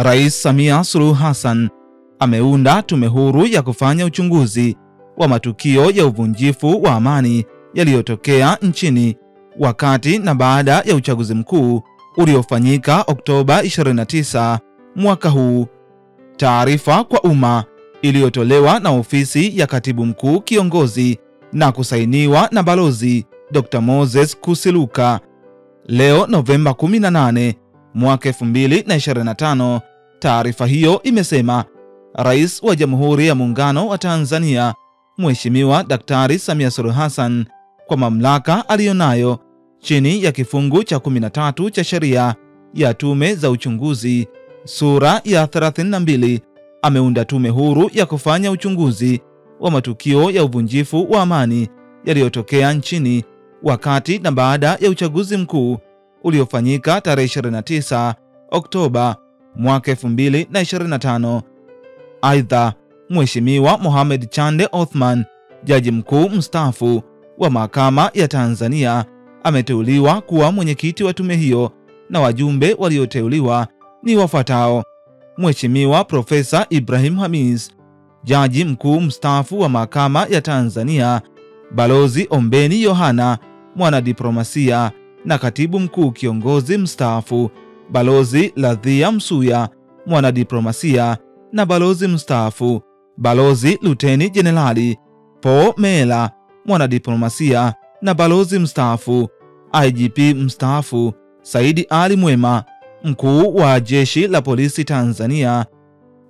Rais Samia Suluhu Hassan ameunda tume huru ya kufanya uchunguzi wa matukio ya uvunjifu wa amani yaliyotokea nchini wakati na baada ya uchaguzi mkuu uliofanyika Oktoba 29 mwaka huu. Taarifa kwa umma iliyotolewa na ofisi ya Katibu Mkuu Kiongozi na kusainiwa na Balozi Dr. Moses Kusiluka leo Novemba 18 mwaka 2025. Taarifa hiyo imesema Rais wa Jamhuri ya Muungano wa Tanzania Mheshimiwa Daktari Samia Suluhu Hassan kwa mamlaka aliyonayo chini ya kifungu cha 13 cha sheria ya tume za uchunguzi sura ya 32 ameunda tume huru ya kufanya uchunguzi wa matukio ya uvunjifu wa amani yaliyotokea nchini wakati na baada ya uchaguzi mkuu uliofanyika tarehe 29 Oktoba mwaka 2025. Aidha, Mheshimiwa Mohamed Chande Othman, jaji mkuu mstaafu wa Mahakama ya Tanzania, ameteuliwa kuwa mwenyekiti wa tume hiyo na wajumbe walioteuliwa ni wafuatao: Mheshimiwa Profesa Ibrahim Hamis, jaji mkuu mstaafu wa Mahakama ya Tanzania; Balozi Ombeni Yohana, mwanadiplomasia na katibu mkuu kiongozi mstaafu; Balozi Ladhia Msuya, mwanadiplomasia na balozi mstaafu; Balozi Luteni Jenerali Paul Mela, mwanadiplomasia na balozi mstaafu; IGP mstaafu Saidi Ali Mwema, mkuu wa Jeshi la Polisi Tanzania;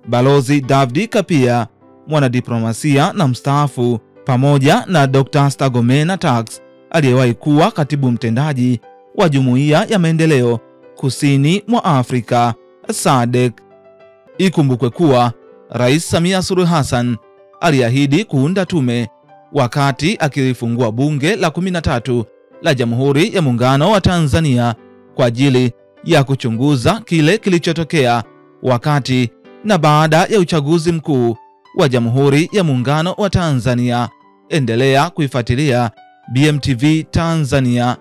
Balozi David Kapia, mwanadiplomasia na mstaafu, pamoja na Dr. Stagomena Tax, aliyewahi kuwa katibu mtendaji wa Jumuiya ya Maendeleo Kusini mwa Afrika SADC. Ikumbukwe kuwa Rais Samia Suluhu Hassan aliahidi kuunda tume wakati akilifungua bunge la 13 la Jamhuri ya Muungano wa Tanzania kwa ajili ya kuchunguza kile kilichotokea wakati na baada ya uchaguzi mkuu wa Jamhuri ya Muungano wa Tanzania. Endelea kuifuatilia BMTV Tanzania.